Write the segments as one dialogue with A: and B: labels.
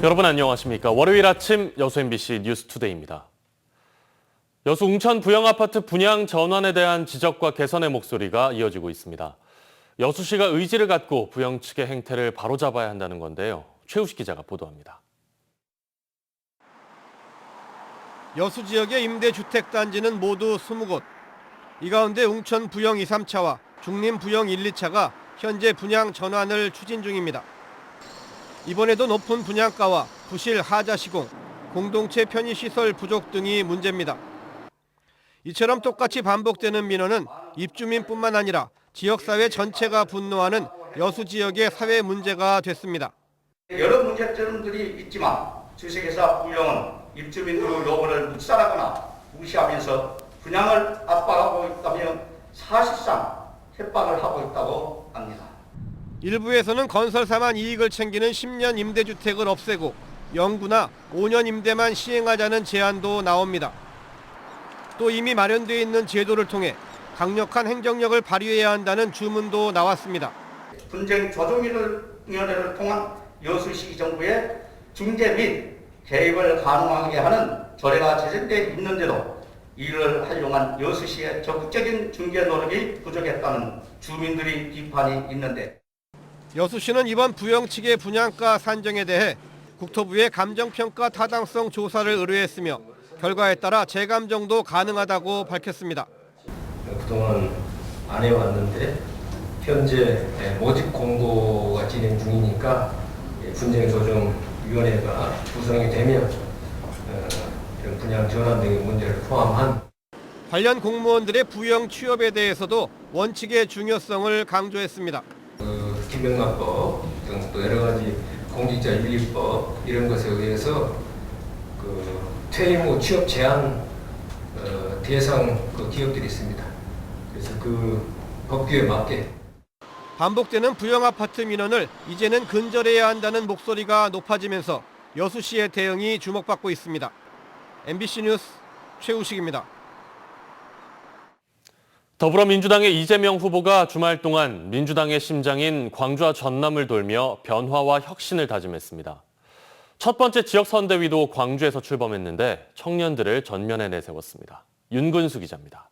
A: 여러분 안녕하십니까? 월요일 아침 여수 MBC 뉴스투데이입니다. 여수 웅천 부영아파트 분양 전환에 대한 지적과 개선의 목소리가 이어지고 있습니다. 여수시가 의지를 갖고 부영 측의 행태를 바로잡아야 한다는 건데요. 최우식 기자가 보도합니다.
B: 여수 지역의 임대주택단지는 모두 20곳. 이 가운데 웅천 부영 2, 3차와 중림 부영 1, 2차가 현재 분양 전환을 추진 중입니다. 이번에도 높은 분양가와 부실 하자 시공, 공동체 편의시설 부족 등이 문제입니다. 이처럼 똑같이 반복되는 민원은 입주민뿐만 아니라 지역사회 전체가 분노하는 여수 지역의 사회 문제가 됐습니다.
C: 여러 문제점들이 있지만 주식회사 부영은 입주민들의 요구를 묵살하거나 무시하면서 분양을 압박하고 있다며 사실상 협박을 하고 있다고 합니다.
B: 일부에서는 건설사만 이익을 챙기는 10년 임대주택을 없애고 영구나 5년 임대만 시행하자는 제안도 나옵니다. 또 이미 마련되어 있는 제도를 통해 강력한 행정력을 발휘해야 한다는 주문도 나왔습니다.
C: 분쟁 조정위원회를 통한 여수시 정부의 중재 및 개입을 가능하게 하는 조례가 제정돼 있는데도 이를 활용한 여수시의 적극적인 중재 노력이 부족했다는 주민들의 비판이 있는데
B: 여수시는 이번 부영 측의 분양가 산정에 대해 국토부에 감정평가 타당성 조사를 의뢰했으며 결과에 따라 재감정도 가능하다고 밝혔습니다.
D: 그동안 안 해왔는데 현재 모집 공고가 진행 중이니까 분쟁조정위원회가 구성이 되면 이런 분양 전환 등의 문제를 포함한
B: 관련 공무원들의 부영 취업에 대해서도 원칙의 중요성을 강조했습니다.
D: 김영란법 등 또 여러 가지 공직자 윤리법 이런 것에 의해서 퇴임 후 취업 제한 대상 기업들이 있습니다. 그래서 그 법규에 맞게
B: 반복되는 부영 아파트 민원을 이제는 근절해야 한다는 목소리가 높아지면서 여수시의 대응이 주목받고 있습니다. MBC 뉴스 최우식입니다.
A: 더불어민주당의 이재명 후보가 주말 동안 민주당의 심장인 광주와 전남을 돌며 변화와 혁신을 다짐했습니다. 첫 번째 지역선대위도 광주에서 출범했는데 청년들을 전면에 내세웠습니다. 윤근수 기자입니다.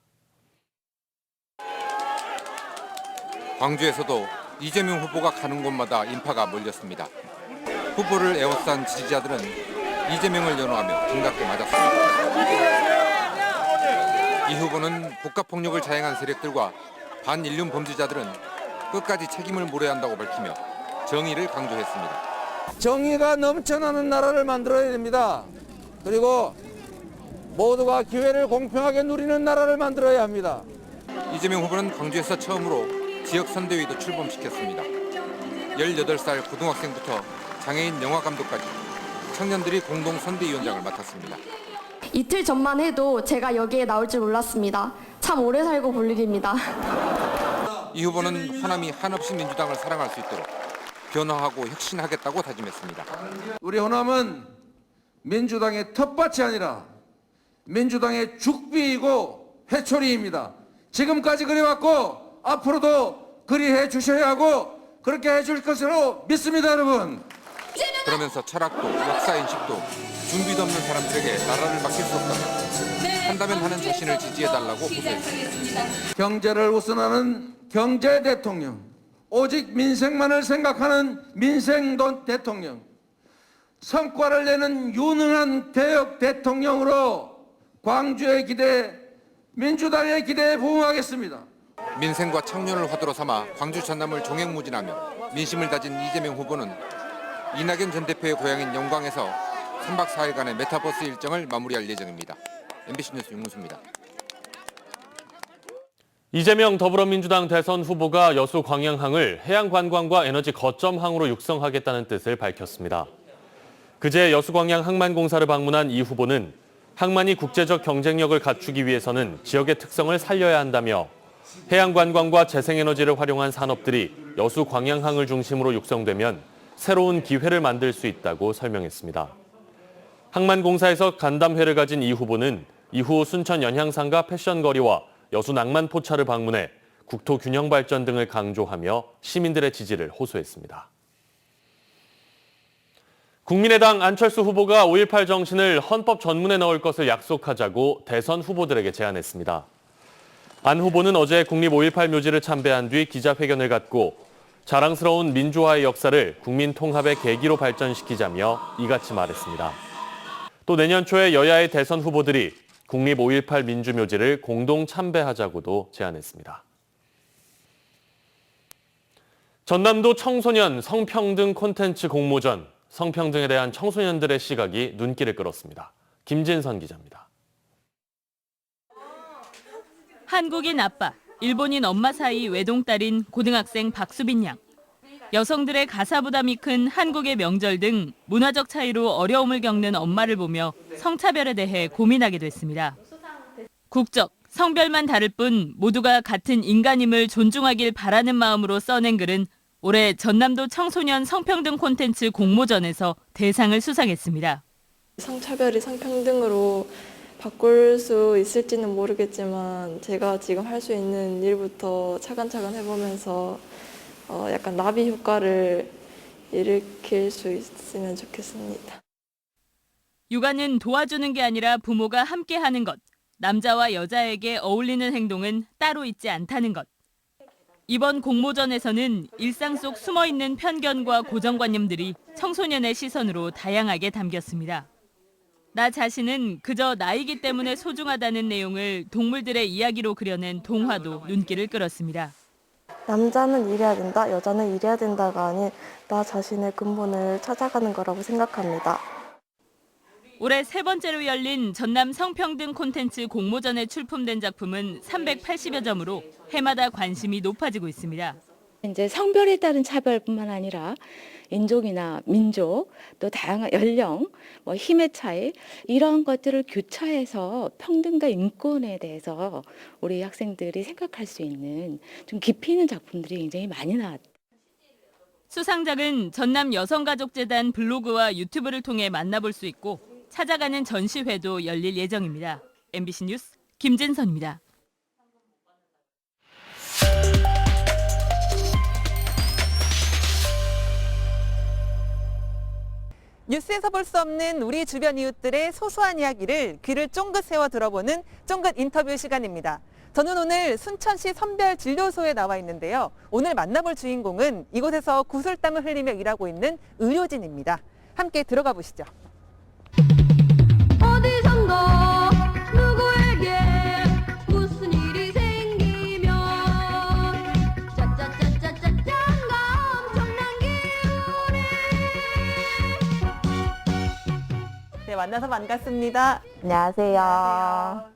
E: 광주에서도 이재명 후보가 가는 곳마다 인파가 몰렸습니다. 후보를 에워싼 지지자들은 이재명을 연호하며 반갑게 맞았습니다. 이 후보는 복합폭력을 자행한 세력들과 반인륜 범죄자들은 끝까지 책임을 물어야 한다고 밝히며 정의를 강조했습니다.
F: 정의가 넘쳐나는 나라를 만들어야 됩니다. 그리고 모두가 기회를 공평하게 누리는 나라를 만들어야 합니다.
E: 이재명 후보는 광주에서 처음으로 지역선대위도 출범시켰습니다. 18살 고등학생부터 장애인 영화감독까지 청년들이 공동선대위원장을 맡았습니다.
G: 이틀 전만 해도 제가 여기에 나올 줄 몰랐습니다. 참 오래 살고 볼 일입니다.
E: 이 후보는 호남이 한없이 민주당을 사랑할 수 있도록 변화하고 혁신하겠다고 다짐했습니다.
F: 우리 호남은 민주당의 텃밭이 아니라 민주당의 죽비이고 회초리입니다. 지금까지 그래왔고 앞으로도 그리해 주셔야 하고 그렇게 해줄 것으로 믿습니다, 여러분.
E: 그러면서 철학도 역사인식도 준비도 없는 사람들에게 나라를 맡길 수 없다며 한다면 하는 자신을 지지해달라고 호소했습니다.
F: 경제를 우선하는 경제 대통령, 오직 민생만을 생각하는 민생 대통령, 성과를 내는 유능한 개혁 대통령으로 광주의 기대, 민주당의 기대에 부응하겠습니다.
E: 민생과 청년을 화두로 삼아 광주 전남을 종횡무진하며 민심을 다진 이재명 후보는 이낙연 전 대표의 고향인 영광에서 3박 4일간의 메타버스 일정을 마무리할 예정입니다. MBC 뉴스 윤문수입니다.
A: 이재명 더불어민주당 대선 후보가 여수 광양항을 해양관광과 에너지 거점항으로 육성하겠다는 뜻을 밝혔습니다. 그제 여수 광양 항만공사를 방문한 이 후보는 항만이 국제적 경쟁력을 갖추기 위해서는 지역의 특성을 살려야 한다며 해양관광과 재생에너지를 활용한 산업들이 여수 광양항을 중심으로 육성되면 새로운 기회를 만들 수 있다고 설명했습니다. 항만공사에서 간담회를 가진 이 후보는 이후 순천 연향상가 패션거리와 여수 낭만포차를 방문해 국토 균형 발전 등을 강조하며 시민들의 지지를 호소했습니다. 국민의당 안철수 후보가 5.18 정신을 헌법 전문에 넣을 것을 약속하자고 대선 후보들에게 제안했습니다. 안 후보는 어제 국립 5.18 묘지를 참배한 뒤 기자회견을 갖고 자랑스러운 민주화의 역사를 국민 통합의 계기로 발전시키자며 이같이 말했습니다. 또 내년 초에 여야의 대선 후보들이 국립 5.18 민주묘지를 공동 참배하자고도 제안했습니다. 전남도 청소년 성평등 콘텐츠 공모전, 성평등에 대한 청소년들의 시각이 눈길을 끌었습니다. 김진선 기자입니다.
H: 한국인 아빠, 일본인 엄마 사이 외동딸인 고등학생 박수빈 양. 여성들의 가사 부담이 큰 한국의 명절 등 문화적 차이로 어려움을 겪는 엄마를 보며 성차별에 대해 고민하게 됐습니다. 국적, 성별만 다를 뿐 모두가 같은 인간임을 존중하길 바라는 마음으로 써낸 글은 올해 전남도 청소년 성평등 콘텐츠 공모전에서 대상을 수상했습니다.
I: 성차별이 성평등으로 바꿀 수 있을지는 모르겠지만 제가 지금 할 수 있는 일부터 차근차근 해보면서 약간 나비 효과를 일으킬 수 있으면 좋겠습니다.
H: 육아는 도와주는 게 아니라 부모가 함께하는 것, 남자와 여자에게 어울리는 행동은 따로 있지 않다는 것. 이번 공모전에서는 일상 속 숨어있는 편견과 고정관념들이 청소년의 시선으로 다양하게 담겼습니다. 나 자신은 그저 나이기 때문에 소중하다는 내용을 동물들의 이야기로 그려낸 동화도 눈길을 끌었습니다.
I: 남자는 일해야 된다, 여자는 일해야 된다가 아닌 나 자신의 근본을 찾아가는 거라고 생각합니다.
H: 올해 세 번째로 열린 전남 성평등 콘텐츠 공모전에 출품된 작품은 380여 점으로 해마다 관심이 높아지고 있습니다.
J: 이제 성별에 따른 차별뿐만 아니라 인종이나 민족, 또 다양한 연령, 힘의 차이 이런 것들을 교차해서 평등과 인권에 대해서 우리 학생들이 생각할 수 있는 좀 깊이 있는 작품들이 굉장히 많이 나왔다.
H: 수상작은 전남 여성가족재단 블로그와 유튜브를 통해 만나볼 수 있고 찾아가는 전시회도 열릴 예정입니다. MBC 뉴스 김진선입니다.
K: 뉴스에서 볼 수 없는 우리 주변 이웃들의 소소한 이야기를 귀를 쫑긋 세워 들어보는 쫑긋 인터뷰 시간입니다. 저는 오늘 순천시 선별진료소에 나와 있는데요. 오늘 만나볼 주인공은 이곳에서 구슬땀을 흘리며 일하고 있는 의료진입니다. 함께 들어가 보시죠.
G: 어디선가 누구에게 무슨 일이 생기면 짜짜짜짜짜짠가 엄청난 기운에.
K: 네, 만나서 반갑습니다.
L: 안녕하세요.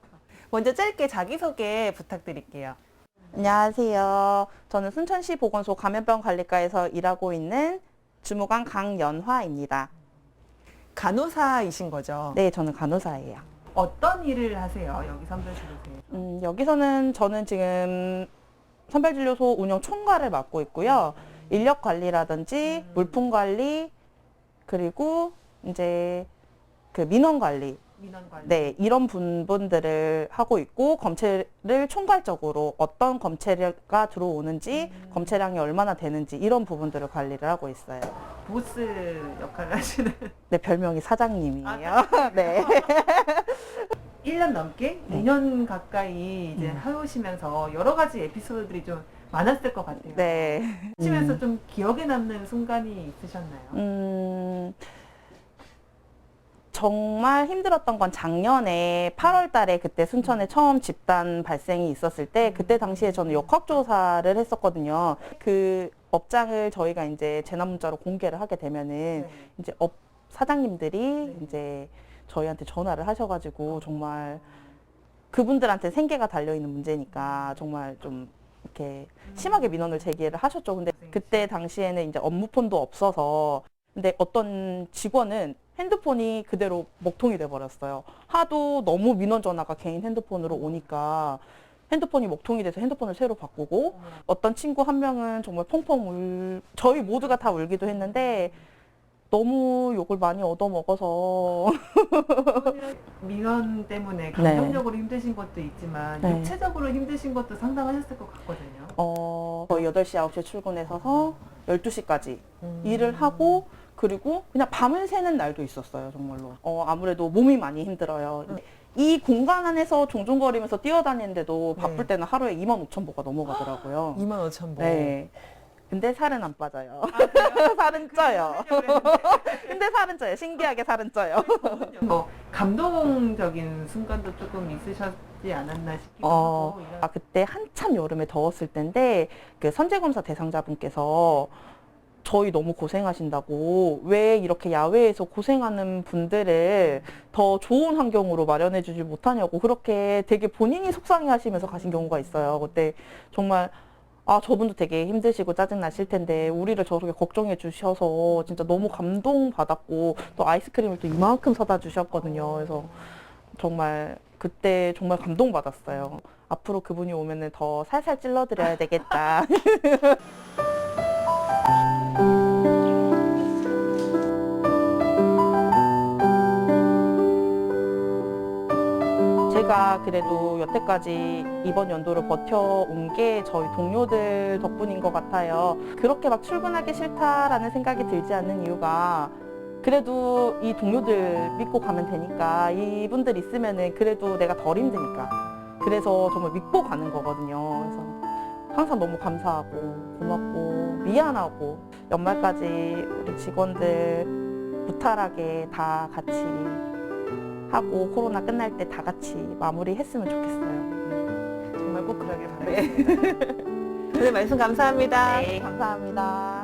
K: 먼저 짧게 자기소개 부탁드릴게요.
L: 안녕하세요. 저는 순천시 보건소 감염병 관리과에서 일하고 있는 주무관 강연화입니다.
K: 간호사이신 거죠?
L: 네, 저는 간호사예요.
K: 어떤 일을 하세요? 여기 선별진료소에?
L: 여기서는 저는 지금 선별진료소 운영 총괄을 맡고 있고요. 인력 관리라든지 물품 관리, 그리고 이제 그 민원 관리. 네, 이런 부분들을 하고 있고 검체를 총괄적으로 어떤 검체가 들어오는지 검체량이 얼마나 되는지 이런 부분들을 관리를 하고 있어요.
K: 보스 역할을 하시는?
L: 네, 별명이 사장님이에요. 네.
K: 1년 넘게, 2년 가까이 이제 해오시면서 여러 가지 에피소드들이 좀 많았을 것 같아요.
L: 네.
K: 하시면서 좀 기억에 남는 순간이 있으셨나요?
L: 정말 힘들었던 건 작년에 8월 달에 그때 순천에 처음 집단 발생이 있었을 때 그때 당시에 저는 역학조사를 했었거든요. 그 업장을 저희가 이제 재난문자로 공개를 하게 되면은 이제 업 사장님들이 이제 저희한테 전화를 하셔가지고 정말 그분들한테 생계가 달려있는 문제니까 정말 좀 이렇게 심하게 민원을 제기를 하셨죠. 근데 그때 당시에는 이제 업무폰도 없어서 근데 어떤 직원은 핸드폰이 그대로 먹통이 돼버렸어요. 하도 너무 민원 전화가 개인 핸드폰으로 오니까 핸드폰이 먹통이 돼서 핸드폰을 새로 바꾸고 어떤 친구 한 명은 정말 펑펑 저희 모두가 다 울기도 했는데 너무 욕을 많이 얻어먹어서
K: 민원 때문에
L: 감정적으로
K: 힘드신 것도 있지만
L: 네.
K: 육체적으로 힘드신 것도 상당하셨을 것 같거든요.
L: 거의 8시, 9시에 출근해서 12시까지 일을 하고 그리고 그냥 밤을 새는 날도 있었어요, 정말로. 아무래도 몸이 많이 힘들어요. 이 공간 안에서 종종거리면서 뛰어다니는데도 바쁠 때는 하루에 25,000보가 넘어가더라고요.
K: 25,000보.
L: 네. 근데 살은 안 빠져요. 살은 쪄요. 근데 살은 쪄요. 신기하게 살은 쪄요.
K: 뭐 감동적인 순간도 조금 있으셨지 않았나 싶기도 하고.
L: 그때 한참 여름에 더웠을 때인데 그 선제검사 대상자분께서 저희 너무 고생하신다고 왜 이렇게 야외에서 고생하는 분들을 더 좋은 환경으로 마련해 주지 못하냐고 그렇게 되게 본인이 속상해 하시면서 가신 경우가 있어요. 그때 정말 저분도 되게 힘드시고 짜증나실 텐데 우리를 저렇게 걱정해 주셔서 진짜 너무 감동받았고 또 아이스크림을 또 이만큼 사다 주셨거든요. 그래서 정말 그때 정말 감동받았어요. 앞으로 그분이 오면은 더 살살 찔러드려야 되겠다. 제가 그래도 여태까지 이번 연도를 버텨온 게 저희 동료들 덕분인 것 같아요. 그렇게 막 출근하기 싫다라는 생각이 들지 않는 이유가 그래도 이 동료들 믿고 가면 되니까 이분들 있으면은 그래도 내가 덜 힘드니까 그래서 정말 믿고 가는 거거든요. 그래서 항상 너무 감사하고 고맙고 미안하고 연말까지 우리 직원들 무탈하게 다 같이 하고 코로나 끝날 때 다 같이 마무리했으면 좋겠어요.
K: 정말 꼭 그러길 바라겠습니다. 오늘 말씀 감사합니다.
L: 네, 감사합니다.